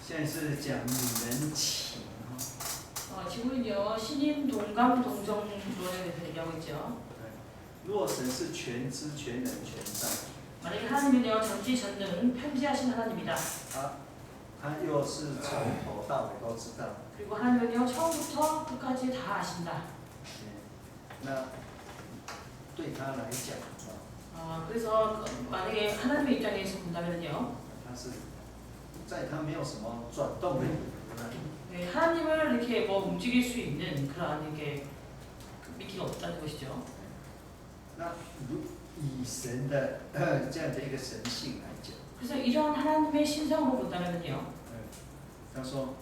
现在是讲女人情 지금은요 신인 동감 동정론에 대해서 얘기하고 있죠. 如果神是全知全能全善， 만약에 하나님은요 전지전능 편지하신 하나님이다. 他又是从头到尾都知道， 그리고 하나님은요 처음부터 끝까지 다 아신다. 那对他来讲， 그래서 만약에 하나님의 입장에서 본다면요, 他是在他没有什么转动的理由呢， 네, 하나님을 이렇게 뭐 움직일 수 있는 그런 이게 미끼가 없다는 것이죠. 那以神的这样的一个神性来讲， 그래서 이런 하나님의 신성으로 본다면요, 他说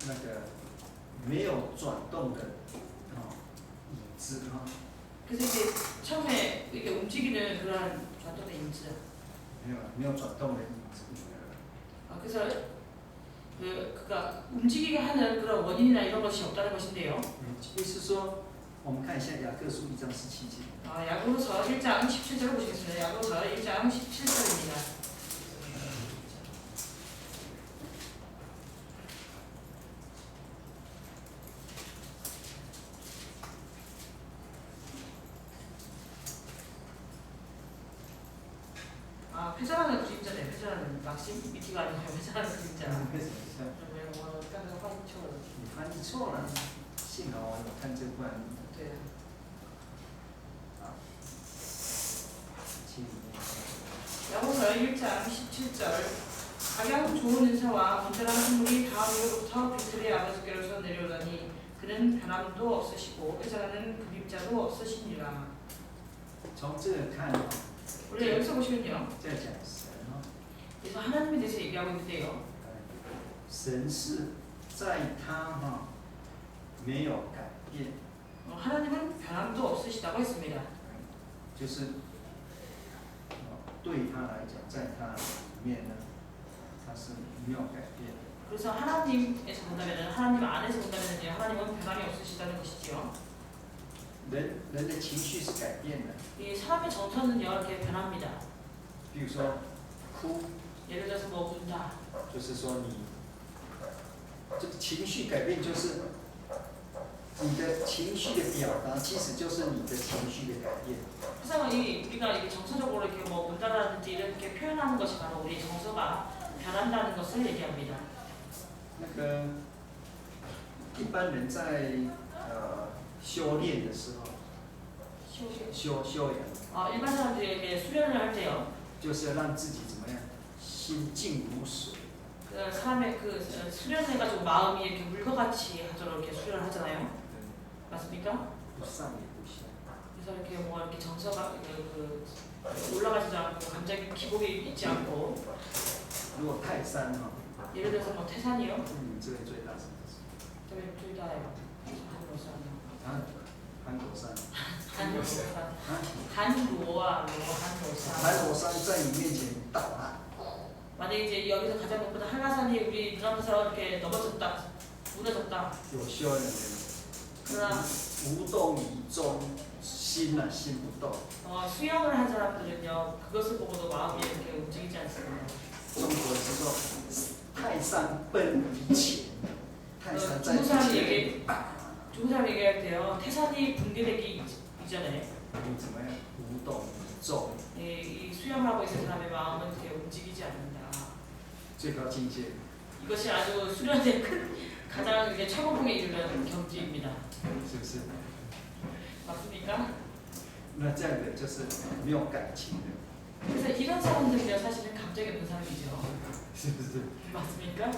那个没有转动的椅子 그래서 이제 처음에 이렇게 움직이는 그런转动的 인지, 没有转动的椅子， 그래서 그가 움직이게 하는 그런 원인이나 이런 것이 없다는 것인데요. 意思说，我们看一下雅各书1章17节。 야고보서 1장 17절을 보시겠습니다. 야고보서 1장 17절입니다. 회전하는 그림자네. 회전하는 막심 미티가 아니고 회전하는 그림자. 为什么这样？ 그러면刚刚翻译错了。你翻译错了，幸好我有看这不然。对。야고보서 1장 17절. 가장 좋은 은사와 온전한 선물이 다음으로부터 베들의 아버지께로서 내려오더니 그는 변함도 없으시고 회전하는 그림자도 없으시니라. 从这个看， 원래 여기서 보시면요, 在讲神 그래서 하나님에 대해서 얘기하고 있는데요. 神是在他没有改变， 하나님은 변함도 없으시다고 했습니다. 就是对他来讲，在他里面呢，他是没有改变的。 그래서 하나님에서 본다면, 하나님 안에서 본다면요, 하나님은 변함이 없으시다는 것이지요. 人的情绪是改变的， 이 사람의 정서는요 이렇게 변합니다. 比如说哭， 예를 들어서 뭐 운다. 就是说你这个情绪改变，就是你的情绪的表达，其实就是你的情绪的改变。 그래서 우리가 이게 정서적으로 이렇게 뭐 운다라든지 이렇게 표현하는 것이 바로 우리 정서가 변한다는 것을 얘기합니다. 那个一般人在修炼的时候，修养， 일반 사람들이 이렇게 수련을 할 때요, 就是要让自己怎么样，心静如水。 그 사람의 그 수련해가지고 마음이 이렇게 물과 같이 하도록 이렇게 수련을 하잖아요. 맞습니까? 不上也不下。 그래서 이렇게 뭐 이렇게 정서가 올라가지 않고 감정이 기복이 있지 않고. 如果泰山예를 들어서 뭐 태산이요. 你这边最大什么？ 最大的韩国山。 한로산. 한로와 한로산. 韩国山在你面前倒了， 만약에 이제 여기서 가장 높은 한라산이 우리 눈앞에서 이렇게 넘어졌다, 무너졌다. 有修养的人， 그러나 无动于衷，心不动。 수영을 한 사람들은요, 그것을 보고도 마음이 이렇게 움직이지 않습니다. 中国是说泰山崩于前，泰山在 중국 사람이 前。 중국 사람이 얘기할 때요, 태산이 붕괴되기 이전에 你怎么样？无动于衷， 이 수영을 하고 있는 사람의 마음은 이렇게 움직이지 않는다. 最高境界。 이것이 아주 수련의 큰 가장 이게 최고봉에 이르는 경지입니다. 是不是？ 맞습니까? 那这样的就是没有感情的， 그래서 이런 사람들이요 사실은 감정이 없는 사람이죠. 是不是？ 맞습니까?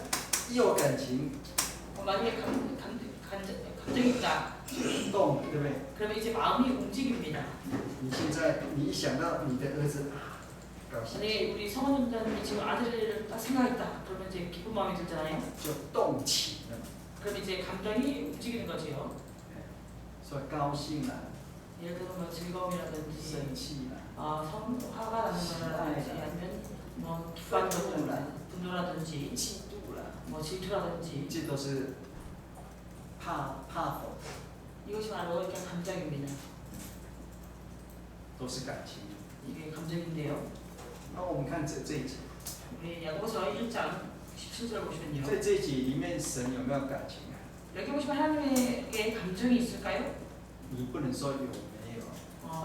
有感情 만약에 감정이 있다. 动，对不对？ 그러면 이제 마음이 움직입니다. 你现在你一想到你的儿子，高兴， 만약에 우리 성원님들이 지금 아들을 딱 생각했다. 그러면 이제 기쁜 마음이 들잖아요. 就动情了， 그럼 이제 감정이 움직이는 거지요. 说高兴了， 예를 들어 뭐 즐거움이라든지 生气了， 화가 나는 거라든지 아니면 뭐 분노라든지 嫉妒了， 뭐 질투라든지 这都是怕否， 이것이 바로 이렇게 감정입니다. 都是感情。 이게 감정인데요. 那我们看这一节， 우리 야고보서 1장 7절 보시면요. 在这一集里面，神有没有感情啊？ 여기 보시면 하나님에게 감정이 있을까요? 你不能说有没有，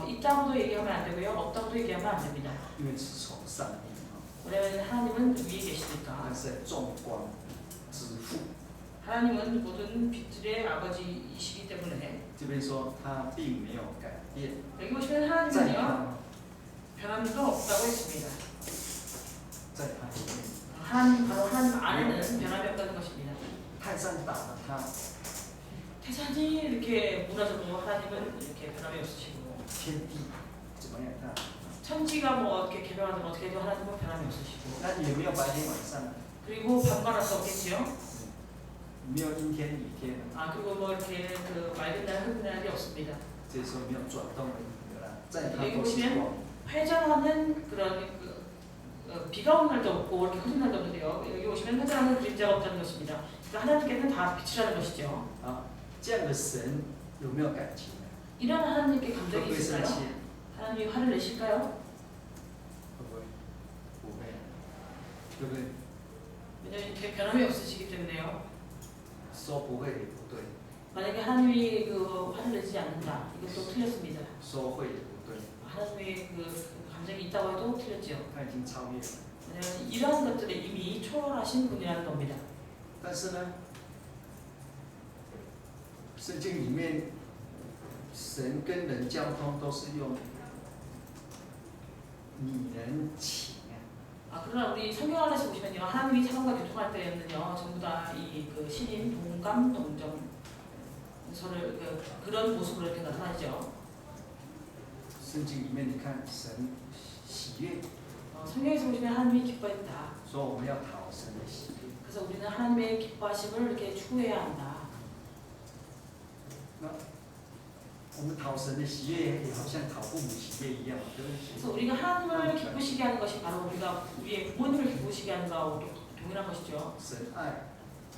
있다고도 얘기하면 안 되고요. 없다고도 얘기하면 안 됩니다. 因为是从上面啊， 왜냐하면 하나님은 위에 계시니까. 他是众光之父。 하나님은 모든 빛들의 아버지이시기 때문에 这边说他并没有改变， 여기 보시면 在 하나님은요 他 변함도 없다고 했습니다. 在他里面， 하나님 바로 하나님 안에는 변함이 없다는 것입니다. 泰山打了他， 태산이 이렇게 무너져도 하나님은 이렇게 변함이 없으시고 天地怎么样看？ 천지가 뭐 어떻게 개명하든 어떻게 해도 하나님은 변함이 없으시고 那也没有白天晚上， 그리고 반말할 수 없겠지요. 没有阴天雨天， 그리고 뭐 이렇게 그 맑은 날 흐린 날이 없습니다. 这时候没有转动的影了，在他 여기 都是 보시면 光。 회전하는 그런 비가 오는 날도 없고 이렇게 흐린 날도 없는데요. 여기 보시면 회전하는 그림자가 없다는 것입니다. 그러니까 하나님께는 다 빛이라는 것이죠. 啊，这样的神有没有感情呢？ 이런 하나님께 会 감정이 不会生 있을까요? 气？ 하나님이 화를 내실까요? 会不会？不会，对不对？ 왜냐하면 이렇게 변함이 없으시기 때문에요. 说不会也不对， 만약에 하나님이 그 화를 내지 않는다, 이것도 틀렸습니다. 说会也不对， 하나님의 그 감정이 있다고 해도 틀렸죠. 他已经超越了。 왜냐하면 이러한 것들에 이미 초월하신 분이라는 겁니다. 但是呢，圣经里面，神跟人交通都是用拟人情啊， 그러나 우리 성경 안에서 보시면요, 하나님이 사람과 교통할 때에는요, 전부 다 이 그 신인 동감 동정 서를 그런 모습으로 이렇게 나타나죠. 圣经里面你看神喜悦， 성경에서 보시면 하나님이 기뻐했다. 说我们要讨神的喜悦。 그래서 우리는 하나님의 기뻐하심을 이렇게 추구해야 한다. 那我们讨神的喜悦，也好像讨父母喜悦一样，对不对？ 그래서 우리가 하나님을 기쁘시게 하는 것이 바로 우리가 우리의 부모님을 기쁘시게 하는 거하고 동일한 것이죠. 神爱，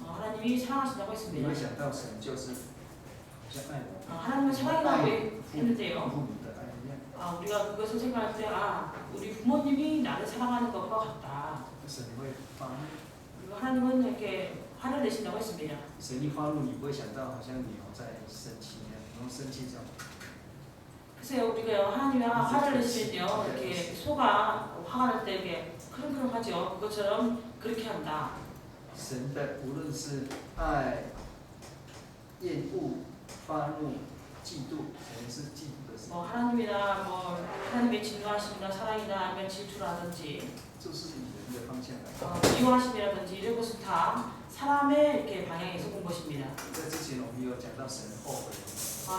하나님이 사랑하신다고 你 했습니다. 会想到神就是好像爱我们， 하나님은 사랑이라고 爱 했는데요. 父母的爱一样， 우리가 그것을 생각할 때, 우리 부모님이 나를 사랑하는 것과 같다. 神会发怒， 그리고 하나님은 이렇게 화를 내신다고 했습니다. 神一发怒，你不会想到好像牛在生气一样，然后生气这样。 글쎄요, 우리가 하나님이 화를 내시면요, 이렇게 소가 화가 날 때 이렇게 크릉크릉하죠. 그것처럼 그렇게 한다. 神的无论是爱、厌恶、发怒、嫉妒，可能是嫉妒的事， 뭐 하나님이나 뭐 하나님의 진노하심이나 사랑이나 아니면 질투라든지 就是以人的方向来。 미워하심이라든지 이런 것은 다 사람의 이렇게 방향에서 본 것입니다. 在之前我们有讲到神后悔，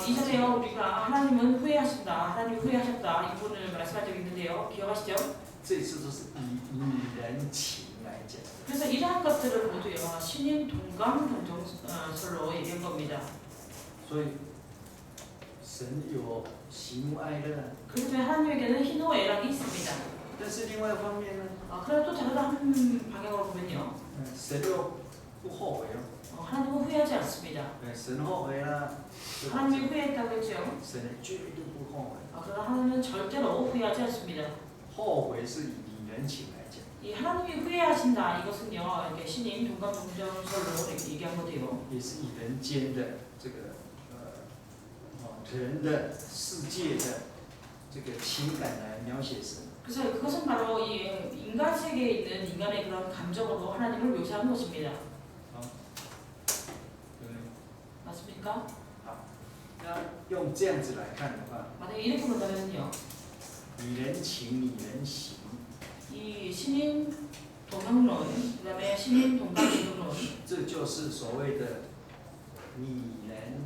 이전에요, 우리가 하나님은 후회하신다, 하나님이 후회하셨다 이 부분을 말씀한 적이 있는데요. 기억하시죠? 这次都是以拟人情来讲。 그래서 이러한 것들을 모두요, 신인 동감 동정설로 얘기한 겁니다. 所以神有喜怒哀乐， 그렇기 때문에 하나님에게는 희노애락이 있습니다. 但是另外一方面呢， 그러나 또 다른 한 방향으로 보면요, 神又不后悔哦。 하나님은 후회하지 않습니다. 神后悔啦， 하나님이 후회했다고 했죠. 神绝对不后悔。 그러나 하나님은 절대로 후회하지 않습니다. 后悔是以拟人情来讲， 이 하나님이 후회하신다 이것은요, 이렇게 신인 동감 동정설로 이렇게 얘기한 거대요. 也是以人间的这个人的世界的这个情感来描写神。 그래서 그것은 바로 이 인간 세계에 있는 인간의 그런 감정으로 하나님을 묘사하는 것입니다. 对不对？ 맞습니까? 好，那用这样子来看的话， 만약에 이렇게 본다면요, 拟人情、拟人行， 이 신인 동형론, 그다음에 신인 동감 동형론, 这就是所谓的拟人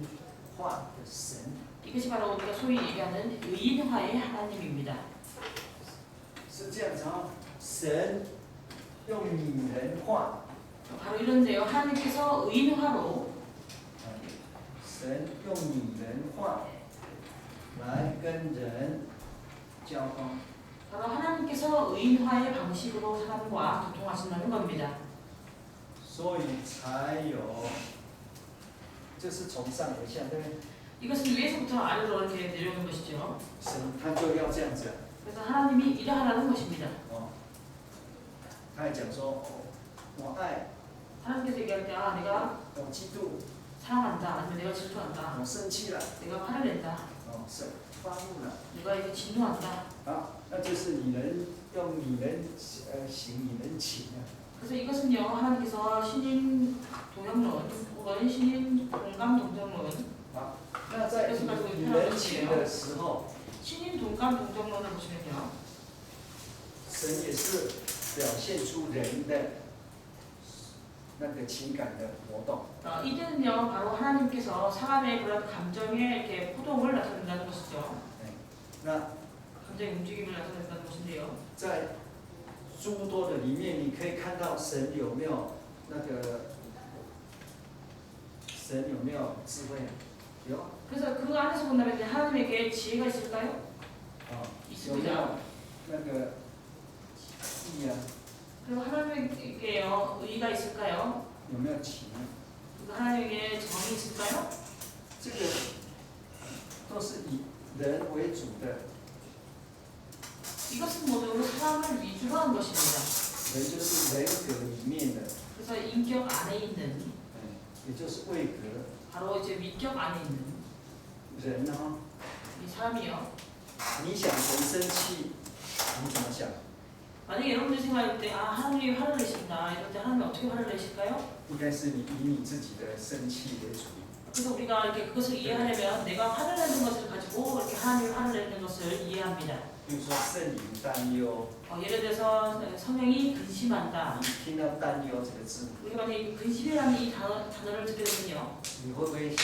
化的神。 이것이 바로 우리가 소위 얘기하는 의인화의 하나님입니다. 是这样子哦，神用拟人化， 바로 이런데요, 하나님께서 의인화로 神用拟人化来跟人交通。 바로 하나님께서 의인화의 방식으로 사람과 교통하신다는 겁니다. 所以才有，这是从上而下，对不对？ 이것은 위에서부터 아래로 이렇게 내려오는 것이죠. 神他就要这样子， 그래서 하나님이 이러하라는 것입니다. 他还讲说，我爱 하나님께서 얘기할 때 아 내가 嫉妒， 사랑한다 아니면 내가 질투한다 生气了， 내가 화를 낸다 是发怒了， 내가 이제 진노한다 那就是你能用你能行你能情啊。 그래서 이것은요 하나님께서 신인 동영론 혹은 신인 동감 동정론 那在你能情的时候， 신인 동감 동정론을 보시면요 神也是表现出人的那个情感的活动。 이때는요 바로 하나님께서 사람의 그런 감정의 이렇게 포동을 나타낸다는 것이죠. 那 감정의 움직임을 나타낸다는 것인데요. 在诸多的里面，你可以看到神有没有那个神有没有智慧啊？有。 그래서 그 안에서 본다면 이제 하나님에게 지혜가 있을까요? 有没有那个义啊？ 그리고 하나님에게요 의가 있을까요? 有没有情啊？ 그리고 하나님에게 정이 있을까요? 这个都是以人为主的， 이것은 모두 사람을 위주로 한 것입니다. 人就是人格里面的， 그래서 인격 안에 있는 也就是位格 바로 이제 위격 안에 있는 人啊。 이 사람이요. 你想神生气，你怎么想？ 만약에 여러분들 생각할 때 아 하나님이 화를 내신다 이럴 때 하나님이 어떻게 화를 내실까요? 应该是以你自己的生气为主。 그래서 우리가 이렇게 그것을 이해하려면 내가 화를 내는 것을 가지고 이렇게 하나님이 화를 내는 것을 이해합니다. 比如说圣灵担忧， 예를 들어서 성령이 근심한다. 你听到担忧这个字， 우리가 만약에 근심이라는 이 단어를 듣게 되면요. 你会不会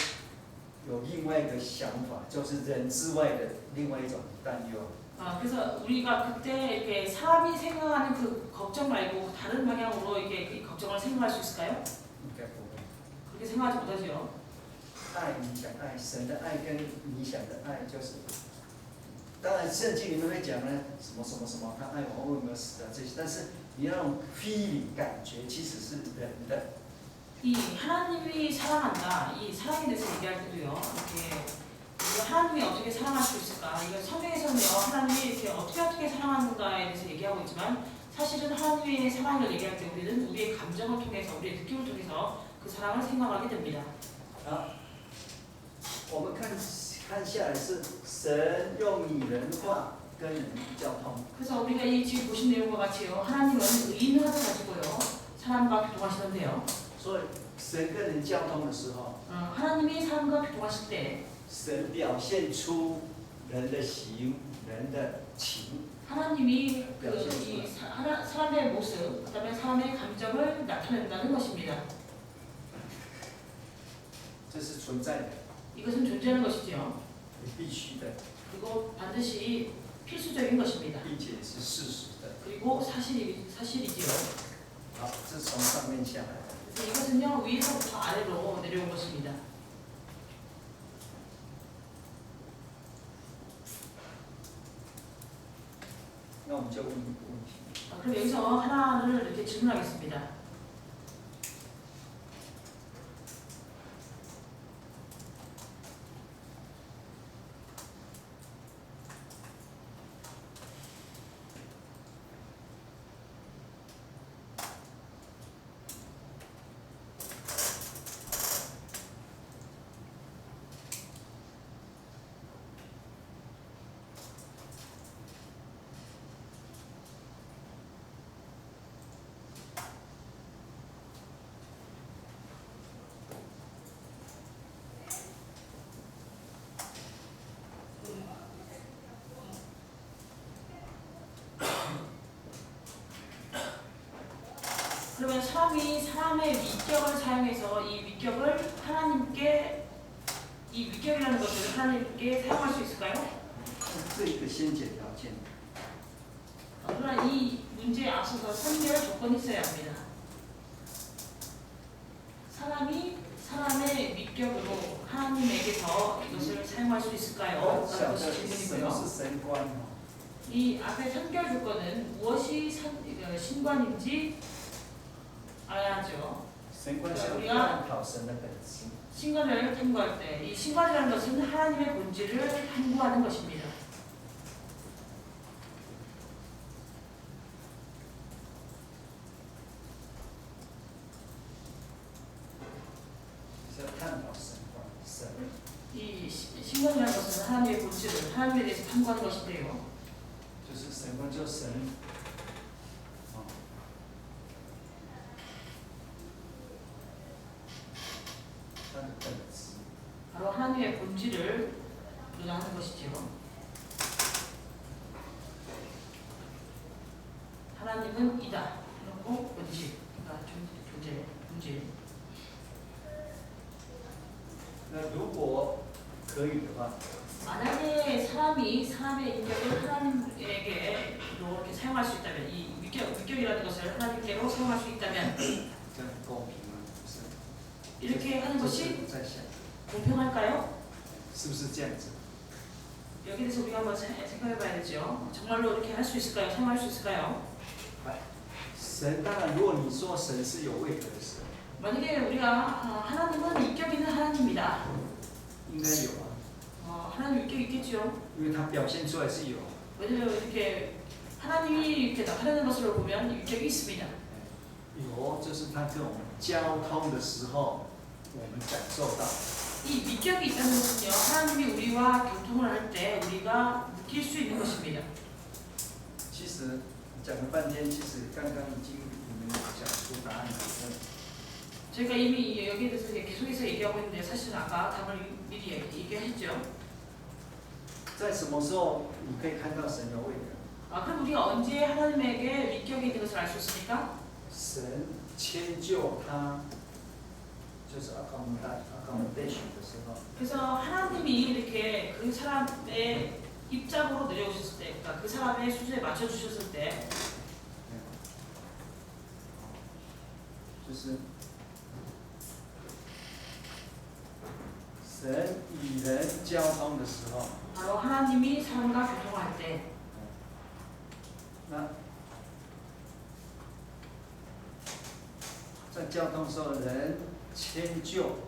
有另外一个想法，就是人之外的另外一种担忧？ 그래서 우리가 그때 이렇게 사람이 생각하는 그 걱정 말고 다른 방향으로 이렇게 이 걱정을 생각할 수 있을까요? 应该不会。 그렇게 생각하지 못하죠. 爱你想爱，神的爱跟你想的爱就是，当然圣经里面会讲呢，什么什么什么，他爱我为我们死啊这些，但是你那种 feeling 感觉其实是人的。 이 하나님이 사랑한다. 이 사랑에 대해서 얘기할 때도요. 이렇게 우리가 하나님이 어떻게 사랑할 수 있을까? 이거 성경에서는요. 하나님이 이렇게 어떻게 사랑하는가에 대해서 얘기하고 있지만 사실은 하나님의 사랑을 얘기할 때 우리는 우리의 감정을 통해서 우리의 느낌을 통해서 그 사랑을 생각하게 됩니다. 我们看下来是神用拟人化跟人交通， 그래서 우리가 이 지금 보신 내용과 같이요. 하나님은 의인화를 가지고요. 사람과 교통하시는데요. 所以神跟人交通的时候， 하나님이 사람과 교통하실 때 神表现出人的行、人的情， 하나님이 사람의 모습, 그다음에 사람의 감정을 나타낸다는 것입니다. 这是存在的， 이것은 존재하는 것이죠. 也必须的， 그리고 반드시 필수적인 것입니다. 并且是事实的。 그리고 사실이지요. 好，这是从上面下来的。 그래서 이것은요 위에서부터 아래로 내려온 것입니다. 那我们就问一个问题： 그럼 여기서 하나를 이렇게 질문하겠습니다. 그러면 사람이 사람의 위격을 사용해서 이 위격을 하나님께 이 위격이라는 것을 하나님께 사용할 수 있을까요? 这一个先决条件， 그러나 이 문제에 앞서서 선별 조건이 있어야 합니다. 사람이 사람의 위격으로 하나님에게서 이것을 사용할 수 있을까요? 晓 라는 得 것이 什么 질문이고요. 是神观哦。 이 앞에 선별 조건은 무엇이 신관인지 알아야죠. 神观是探讨神的本质。 신관을 탐구할 때 이 신관이라는 것은 하나님의 본질을 탐구하는 것입니다. 본질을 하나님에 대해서 탐구하는 것인데요. 就是什么叫神？它的本质。 바로 하나님의 본질을 논하는 것이지요. 하나님은 이다. 그리고 본질, 그러니까 존재, 본질. 那如果可以的话， 만약에 사람이 사람의 인격을 하나님에게 이렇게 사용할 수 있다면, 이 위격이라는 것을 하나님께로 사용할 수 있다면 这样公平吗？不是。 이렇게 하는 这 것이 是在想， 공평할까요? 是不是这样子？ 여기에 대해서 우리가 한번 생각해봐야 되죠. 정말로 이렇게 할 수 있을까요? 사용할 수 있을까요? 神当然，如果你说神是有位格的神， 만약에 우리가 하나님은 인격 있는 하나님입니다. 应该有啊， 하나님 인격 있겠죠. 因为他表现出来是有。 왜냐면 이렇게 하나님이 이렇게 나타내는 것을 보면 인격이 있습니다. 有，就是他跟我们交通的时候，我们感受到。 이 인격이 있다는 것은요, 하나님이 우리와 교통을 할 때 우리가 느낄 수 있는 것입니다. 其实讲了半天，其实刚刚已经你们讲出答案了。 저희가 이미 여기에 대해서 계속해서 얘기하고 있는데 사실은 아까 답을 미리 얘기했죠. 在什么时候你可以看到神有位格？ 그럼 우리가 언제 하나님에게 인격이 있는 것을 알 수 있습니까? 神迁就他，就是 accommodation 的时候， 그래서 하나님이 이렇게 그 사람의 입장으로 내려오셨을 때, 그러니까 그 사람의 수준에 맞춰 주셨을 때, 就是神与人交通的时候， 바로 하나님이 사람과 교통할 때, 那在交通的时候，人迁就。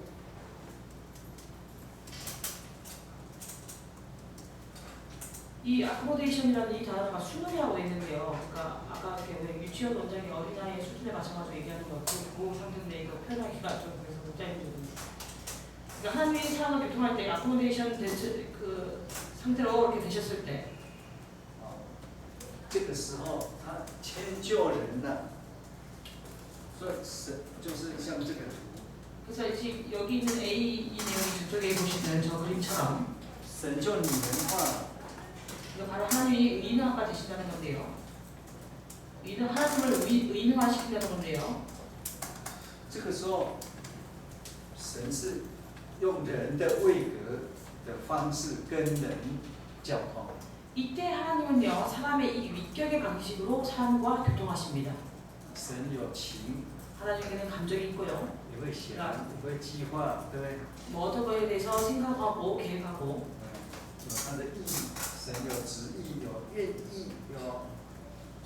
이 accommodation이라는 이 단어가 수능이라고 있는데요. 그러니까 아까 이렇게 왜 유치원 원장이 어린아이의 수준에 맞춰가지고 얘기하는 거, 그 상태인데 이거 표현하기가 좀 그래서 못자인 부분이. 그러니까 하나님이 사람과 교통할 때 accommodation 그 상태로 이렇게 되셨을 때, 这个时候他迁就人了，所以神就是像这个图， 그래서 지금 여기 있는 A 이 내용이 저쪽에 보시는 저 그림처럼 神就拟人化了。 이거 바로 하나님이 의인화가 되신다는 건데요. 하나님을 의인화시킨다는 건데요. 这个时候，神是用人的位格的方式跟人交通。 이때 하나님은요, 사람의 이 위격의 방식으로 사람과 교통하십니다. 神有情， 하나님께는 감정이 있고요. 也会想，也会计划，对不对？ 뭐 어떤 거에 대해서 생각하고 계획하고 有他的意，神有旨意，有愿意，有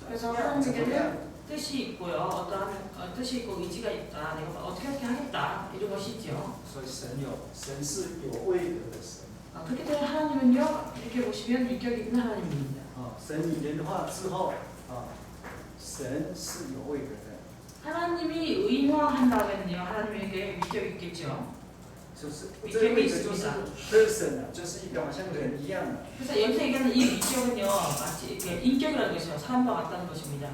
그래서 怎么样？ 하나님께는 뜻이 있고요. 어떠한 뜻이 있고 의지가 있다. 내가 어떻게 하겠다. 이런 것이 있죠. 所以神是有位格的神。 그렇기 때문에 하나님은요, 이렇게 보시면 위격이 있는 하나님입니다. 神拟人化之后，神是有位格的。 하나님이 의인화한 다음에는요, 하나님에게 위격이 있겠죠. 就是这个位置就是 person 啊，就是一个好像人一样的。 그래서 여기서 얘기하는 이 위격은요, 마치 이렇게 인격이라는 것이요, 사람과 같다는 것입니다.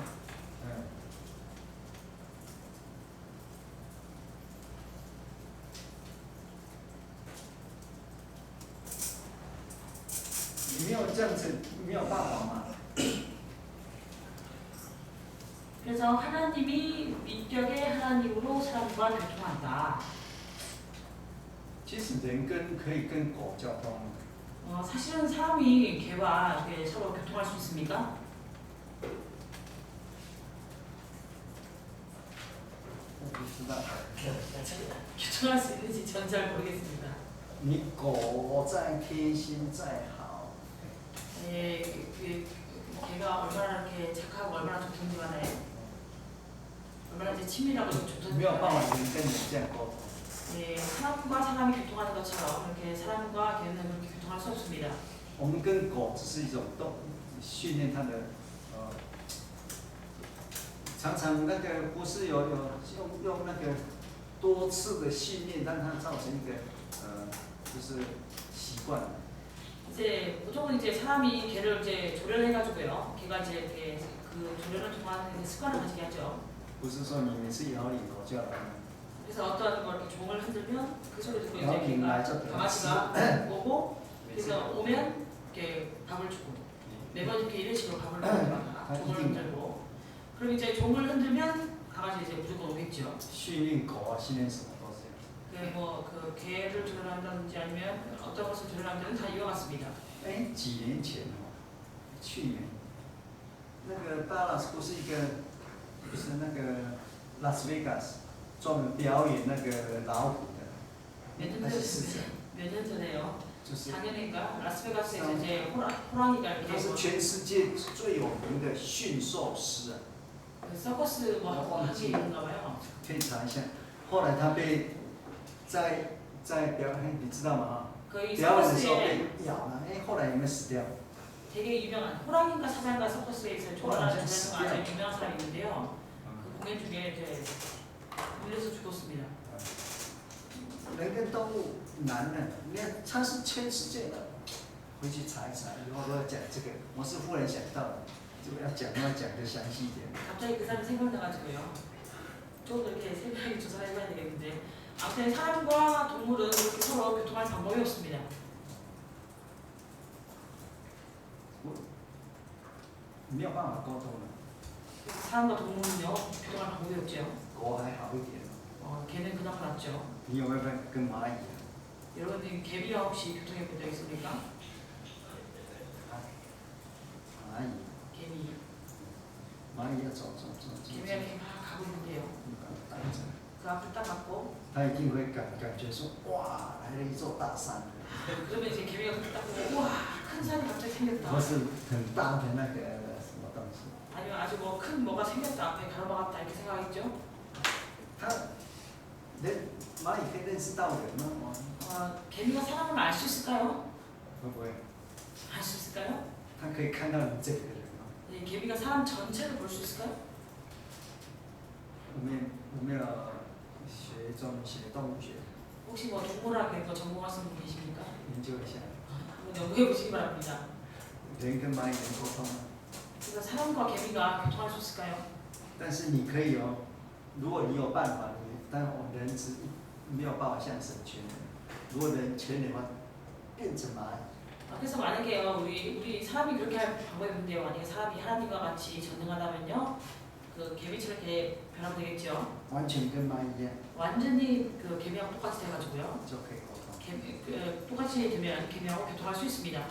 你没有这样子，没有办法嘛。 그래서 하나님이 위격의 하나님으로 사람과 교통한다. 其实人可以跟狗交通。 사실은 사람이 개와 이렇게 서로 교통할 수 있습니까? 我不知道。 교통할 수 있는지 전 잘 모르겠습니다. 你狗再贴心再好， 예, 개가 얼마나 이렇게 착하고 얼마나 좋든지 간에 얼마나 이제 친밀하고 좋든지 没有办 간에 法人跟你这样沟通。 예, 사람과 사람이 교통하는 것처럼 이렇게 사람과 개는 그렇게 교통할 수 없습니다. 我们跟狗只是一种训练它的，常常那个不是用那个多次的训练，让它造成一个就是习惯。 이제 보통은 이제 사람이 개를 이제 조련해가지고요. 개가 이제 이렇게 그 조련을 통하는 습관을 가지게 하죠. 不是说你每次摇铃狗就要来了， 그래서 어떤 걸 이렇게 종을 흔들면 그 소리 듣고 이제摇铃来 개가 就表示 강아지가 오고 每次 그래서 오면 이렇게 밥을 주고 매번 이렇게 이런 식으로 밥을 먹다가 종을 흔들고 그럼 이제 종을 흔들면 강아지 이제 무조건 오겠죠. 训练狗啊，训练什么都是这样。 뭐그 개를 조련한다든지 아니면 어떤 것을 조련하는 다 이와 같습니다. 哎，几年前哦，去年，那个 Dallas 不是一个，不是那个 Las Vegas 专门表演那个老虎的，那是狮子， 몇 년 전에요. 就是， 작년인가 라스베가스에서 이제 호랑이가 他 이렇게 是全世界最有名的驯兽师啊， 그 서커스 뭐 하는 게 있는가 봐요. 可以查一下。后来他被在表演，你知道吗？ 거의 表演的时候 서커스에 被咬了，哎，后来有没有死掉？ 되게 유명한 호랑이인가 사자인가 서커스에서 조언하는 아주 유명한 사람이 있는데요. 그 공연 중에 이렇게 물려서 죽었습니다. 人跟动物难呢，你看它是全世界的，回去查一查，以后都要讲这个。我是忽然想到的，这个要讲的详细一点。 갑자기 그 사람이 생각나가지고요. 좀 이렇게 세밀하게 조사를 해봐야 되겠는데 아무튼 사람과 동물은 이렇게 서로 교통할 방법이 없습니다. 没有办法沟通的， 사람과 동물은요 교통할 방법이 없죠. 狗还好一点。 개는 그나마 낫죠. 你有没有跟蚂蚁啊？ 여러분들 개미와 혹시 교통해 본 적 있습니까? 蚂蚁， 개미. 蚂蚁要走， 개미가 이렇게 막 가고 있는데요. 待着， 그 앞을 딱 맞고 它一定会感觉说，哇，来了一座大山， 그러면 이제 개미가 그렇게 딱 보고 우와 큰 산이 갑자기 생겼다. 或是很大的那个什么东西。 아니면 아주 뭐 큰 뭐가 생겼다 앞에 가로막았다 이렇게 생각하겠죠. 它蚂蚁可以认识到人吗？ 개미가 사람을 알 수 있을까요? 会不会？ 알 수 있을까요? 它可以看到你这个人吗？ 네, 개미가 사람 전체를 볼 수 있을까요? 我们有学动物学， 혹시 뭐 동물학에 뭐 전공하시는 분 계십니까? 研究一下， 한번 연구해 보시기 바랍니다. 人跟蚂蚁能沟通吗？ 그래서 사람과 개미가 교통할 수 있을까요? 但是你可以哦，如果你有办法，但人没有办法像神全能。如果人全能的话，变成蚂蚁。 그래서 만약에요 우리 사람이 그렇게 할 방법이 있는데요. 만약에 사람이 하나님과 같이 전능하다면요, 그 개미처럼 이렇게 변하면 되겠죠. 完全跟蚂蚁一样， 완전히 그 개미하고 똑같이 돼가지고요. 就可以沟通。 똑같이 되면 개미하고 교통할 수 있습니다.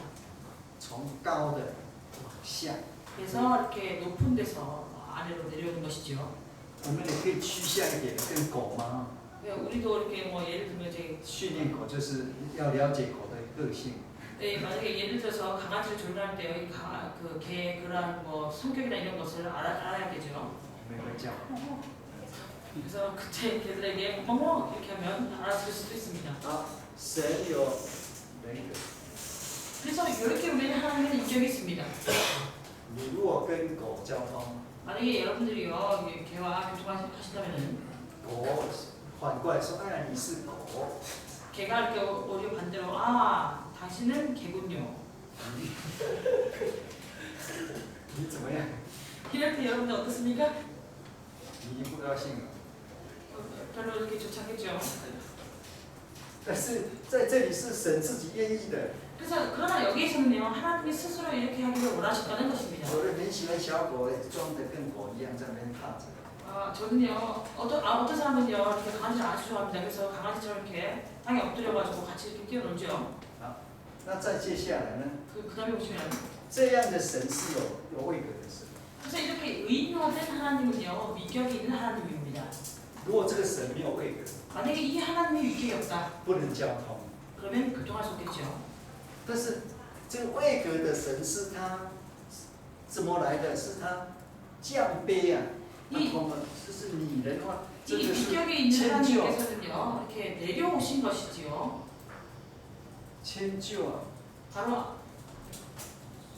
从高的往下， 그래서 이렇게 높은 데서 아래로 내려오는 것이죠. 我们也可以趋向一点，跟狗嘛。 우리도 이렇게 뭐 예를 들면 이제 训练狗就是要了解狗的个性。 네, 만약에 예를 들어서 강아지를 조련할 때 그개 그런 뭐 성격이나 이런 것을 알아야 되죠. 我们会叫。 그래서 그때 개들에게 멍멍 이렇게 하면 알아들을 수도 있습니다. 啊，神有人格。 그래서 이렇게 우리는 하나님의 인격이 있습니다. 你如果跟狗交通， 만약에 여러분들이요 개와 교통하신다면은 狗反过来说，哎，你是狗。 개가 이렇게 오히려 반대로 아 당신은 개군요. 你怎么样？ 이럴 때 여러분들 어떻습니까? 你不高兴了。 별로 이렇게 좋지 않겠죠. 但是在这里是神自己愿意的。 그래서 그러나 여기에서는요 하나님이 스스로 이렇게 하기를 원하셨다는 것입니다. 有人很喜欢小狗，装的跟狗一样在那边踏着。 저는요 어떤 사람은요 이렇게 강아지를 아주 좋아합니다. 그래서 강아지처럼 이렇게 땅에 엎드려가지고 같이 이렇게 뛰어놀죠. 那再接下来呢？ 그다음에 보시면 这样的神是有位格的神。 그래서 이렇게 의인화된 하나님은요 위격이 있는 하나님입니다. 如果这个神没有位格， 만약에 이 하나님이 위격이 없다 不能交通。 그러면 교통할 수 없겠죠. 但是这个位格的神是他怎么来的？是他降卑啊。那我们就是拟人化， 이 真的是 위격이 있는 迁就， 하나님께서는요 이렇게 내려오신 것이지요. 迁就啊。 바로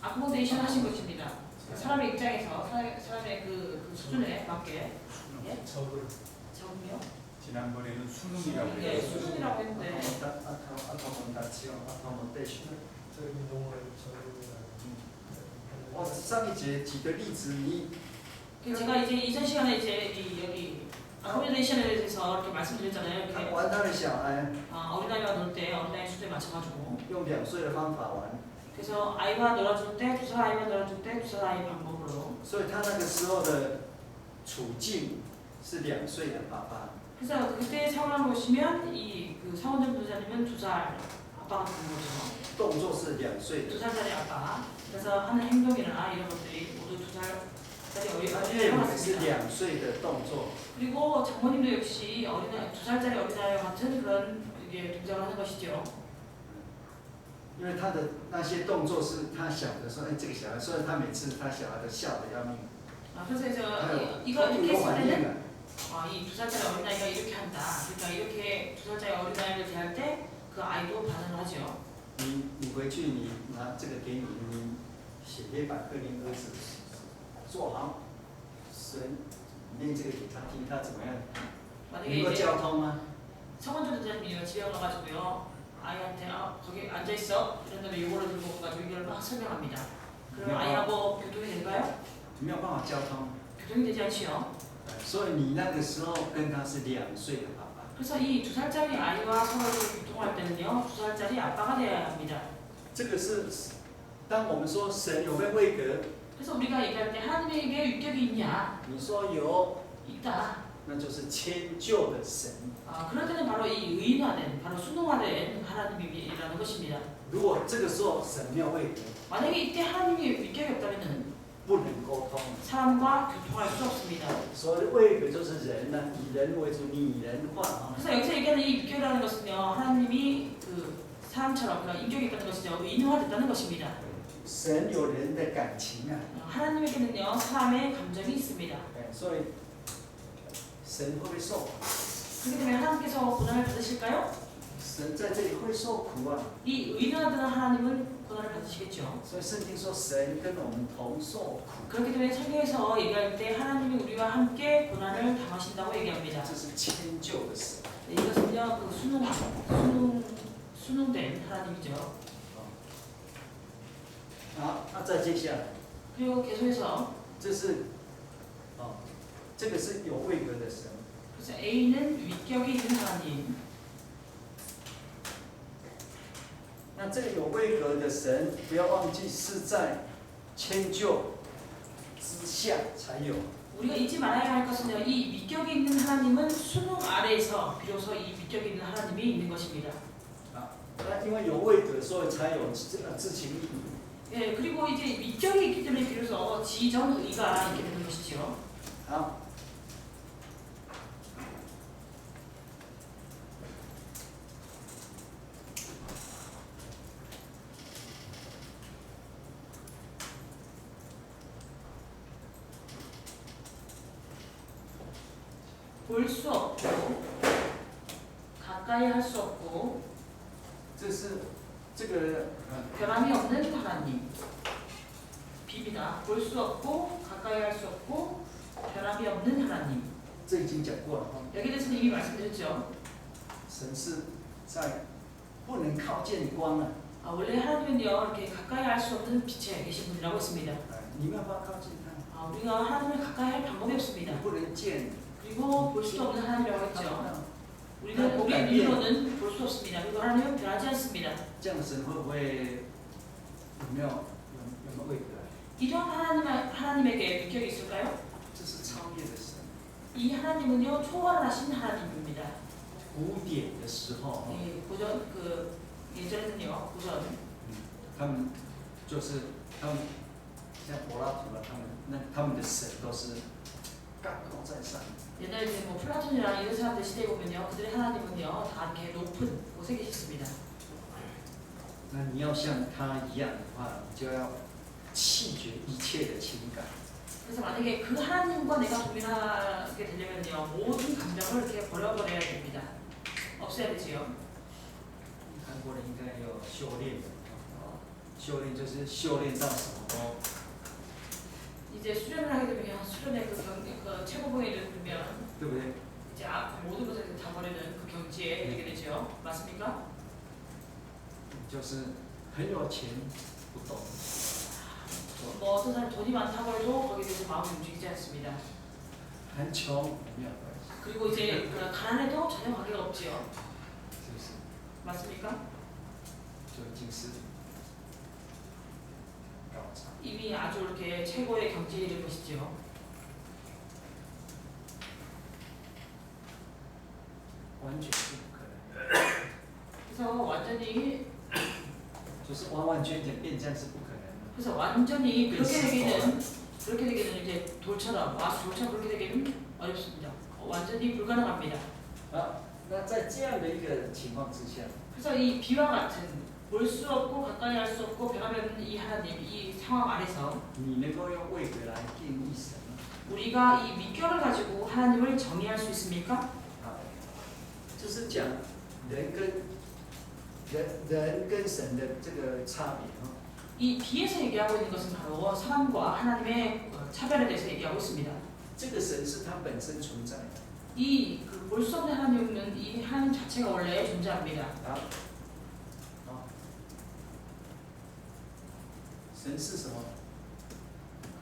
아코모데이션 하신 것입니다. 사람의 입장에서 사람의 그 수준에 맞게. 예? 적응요? 지난번에는 수능이라고 예, 해요. 수준이라고 했는데 아토모데이션. 적인 용어를 적용이라는.上一节举的例子，你 제가 이제 이전 시간에 이제 여기 아코모데이션에 대해서 이렇게 말씀드렸잖아요. 他 이렇게 玩他的小孩， 어린아이와 놀 때 어린아이 수도에 맞춰가지고 用2岁的方法玩， 그래서 아이와 놀아줄 때 2살 아이와 놀아줄 때 2살 아이 방법으로 所以他那个时候的处境是2岁的爸爸。 그래서 그때 상황을 보시면 그 상원전 도사님은 2살 아빠 같은 거죠. 动作是2岁的， 2살짜리 아빠. 그래서 하는 행동이나 이런 것들이 모두 2살짜리 岳母 어린아이와 也是 같습니다. 2岁的动作， 그리고 장모님도 역시 2살짜리 어린아이와 같은 그런 이게 동작을 하는 것이죠. 因为他的那些动作是他小的时候，哎，这个小孩，所以他每次他小孩都笑得要命， 그래서 이제 还有 이거 他不 이렇게 有 했을 反应 때는 了。 이 2살짜리 어린아이가 이렇게 한다. 그러니까 이렇게 2살짜리 어린아이를 대할 때 그 아이도 반응을 하죠. 你回去你拿这个给你，你写黑板跟你儿子做好，神念这个给他听，他怎么样？ 만약에 能够 이제 交通吗？ 성원전 도사님이 집에 가가지고요 아이한테 거기 앉아 있어 이런 다음에 요거를 들고 가지고 이걸 막 설명합니다. 그럼 아이하고 교통이 될까요? 没有办法交通， 교통이 되지 않지요. 所以你那个时候跟他是2岁的爸爸。 그래서 이 2살짜리 아이와 서로 교통할 때는요 2살짜리 아빠가 되어야 합니다. 这个是当我们说神有没有位格， 그래서 우리가 얘기할 때 하나님에게 위격이 있냐? 你说有， 있다. 那就是迁就的神。 그럴 때는 바로 이 의인화된, 바로 순응화된 하나님이라는 것입니다. 如果这个时候神没有位格， 만약에 이때 하나님이 위격이 없다면 不能沟通。 사람과 교통할 수 없습니다. 所谓的位格就是人呢，以人为主，拟人化啊。 그래서 여기서 얘기하는 이 위격이라는 것은요, 하나님이 그 사람처럼 그런 인격이 있다는 것이죠. 의인화됐다는 것입니다. 神有人的感情啊， 하나님에게는요, 사람의 감정이 있습니다. 所以神会不会受苦？ 그렇기 때문에 하나님께서 고난을 받으실까요? 神在这里会受苦啊。 이 의인화된 하나님은 고난을 받으시겠죠. 所以圣经说神跟我们同受苦， 그렇기 때문에 성경에서 얘기할 때 하나님이 우리와 함께 고난을 당하신다고 얘기합니다. 这是迁就的神。 이것은요, 그 순응된 하나님이죠. 好，那再接下来， 그리고 계속해서 这是这个是有位格的神。 그래서 A는 위격이 있는 하나님. 那这个有位格的神，不要忘记是在迁就之下才有。 우리가 잊지 말아야 할 것은요, 이 위격이 있는 하나님은 순응 아래에서 비로소 이 위격이 있는 하나님이 있는 것입니다. 那因为有位格，所以才有知情意。 예, 그리고 이제 위격이 있기 때문에 비로소 지정의가 있게 되는 것이죠. 好，볼 수 없고 가까이 할 수 없고 这是这个 변함이 없는 하나님. 비비다. 볼 수 없고 가까이 할 수 없고 변함이 없는 하나님. 这已经讲过了哈。 여기에 대해서는 이미 말씀드렸죠. 神是在不能靠近光啊， 원래 하나님은요 이렇게 가까이 할 수 없는 빛에 계신 분이라고 했습니다. 你没有办法靠近他， 우리가 하나님을 가까이 할 방법이 없습니다. 你不能见。 그리고 볼 수도 없는 하나님이라고 했죠. 우리 네. 눈으로는 볼 수 없습니다. 그리고 하나님은 변하지 않습니다. 这样神会不会有没有位格？ 이러한 하나님에게 위격이 있을까요? 这是超越的神。 이 하나님은요 초월하신 하나님입니다. 古典的时候， 고전 예전에는요 고전 他们就是他们像柏拉图啊，他们的神都是高高在上。 옛날에 뭐 플라톤이나 이런 사람들 시대에 보면요 그들의 하나님은요 다 이렇게 높은 곳에 계셨습니다. 那你要像他一样的话，你就要弃绝一切的情感。 그래서 만약에 그 하나님과 내가 동일하게 되려면요 모든 감정을 이렇게 버려버려야 됩니다. 없애야 되지요. 韩国人应该有修炼的，修炼就是修炼到什么都 이제 수련을 하게 되면 수련의 그 최고봉에 이르면 对不对？ 이제 모든 것을 다 버리는 그 경지에 이르게 되죠. 맞습니까? 就是很有钱不懂， 뭐 어떤 사람 돈이 많다고 해도 거기에 대해서 마음이 움직이지 않습니다. 很穷没有关系， 그리고 이제 그 가난해도 전혀 관계가 없지요. 是不是？ 맞습니까? 就已经是高潮。 이미 아주 이렇게 최고의 경지에 이른 것이지요. 完全是不可能， 그래서 완전히 就是完完全全变这样是不可能的。 그래서 완전히 그렇게 되기는 이제 돌처럼 돌처럼 그렇게 되기는 어렵습니다. 완전히 불가능합니다. 啊，那在这样的一个情况之下， 그래서 이 비와 같은 볼 수 없고 가까이 할 수 없고 배가 되는 이 하나님 이 상황 아래서 你能够用位格来定义神吗？ 우리가 이 위격을 가지고 하나님을 정의할 수 있습니까? 啊，就是讲人跟神的这个差别哈。 이 뒤에서 얘기하고 있는 것은 바로 사람과 하나님의 차별에 대해서 얘기하고 있습니다. 这个神是他本身存在的 이 볼 수 없는 하나님은 이 하나님 자체가 원래 존재합니다. 啊，啊，神是什么？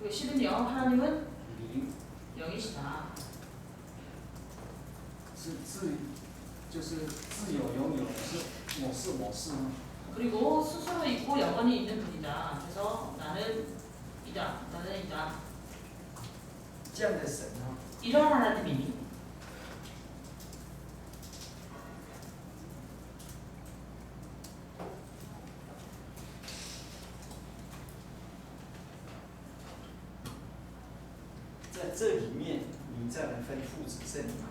그 실은요 하나님은 灵， 영이시다. 就是自有永有，是我是吗？ 그리고 스스로 있고 영원히 있는 분이다. 그래서 나는 이다. 나는 이다. 这样的神哈， 이러한 하나님이 在这里面你再来分父子圣灵哈。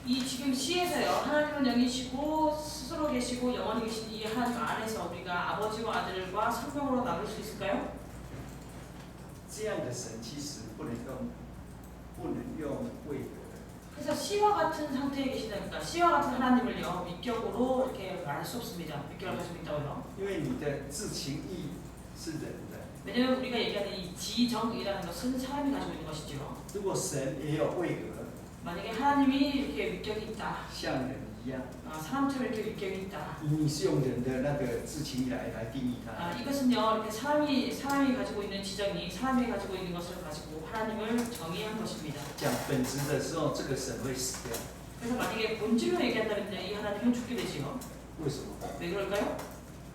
이 지금 시에서요 하나님은 영이시고 스스로 계시고 영원히 계신 이 하나님 안에서 우리가 아버지와 아들과 성령으로 나눌 수 있을까요? 这样的神其实不能用位格的， 그래서 시와 같은 상태에 계시다니까 시와 같은 하나님을요 위격으로 이렇게 말할 수 없습니다. 위격을 가지고 있다고요. 因为你的自情意是人的。 왜냐하면 우리가 얘기하는 이 지정이라는 것은 사람이 가지고 있는 것이죠. 如果神也有位格， 만약에 하나님이 이렇게 위격이 있다. 像人一样， 사람처럼 이렇게 위격이 있다. 你是用人的那个自情意来定义它。 이것은요 이렇게 사람이 가지고 있는 지정이 사람이 가지고 있는 것을 가지고 하나님을 정의한 것입니다. 讲本质的时候，这个神会死掉。 그래서 만약에 본질로 얘기한다면 이 하나님은 죽게 되지요. 为什么？ 왜 그럴까요?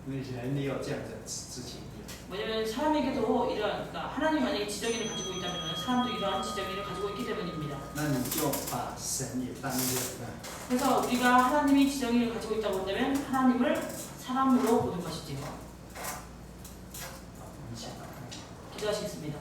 因为人也有这样的自情意。 왜냐하면 사람에게도 이러한 그러니까 하나님 만약에 지정의를 가지고 있다면 사람도 이러한 지정의를 가지고 있기 때문입니다. 那你就把神也当人了。 그래서 우리가 하나님이 지정의를 가지고 있다고 한다면 하나님을 사람으로 보는 것이지요. 好，我们一起祷告。 기도하시겠습니다.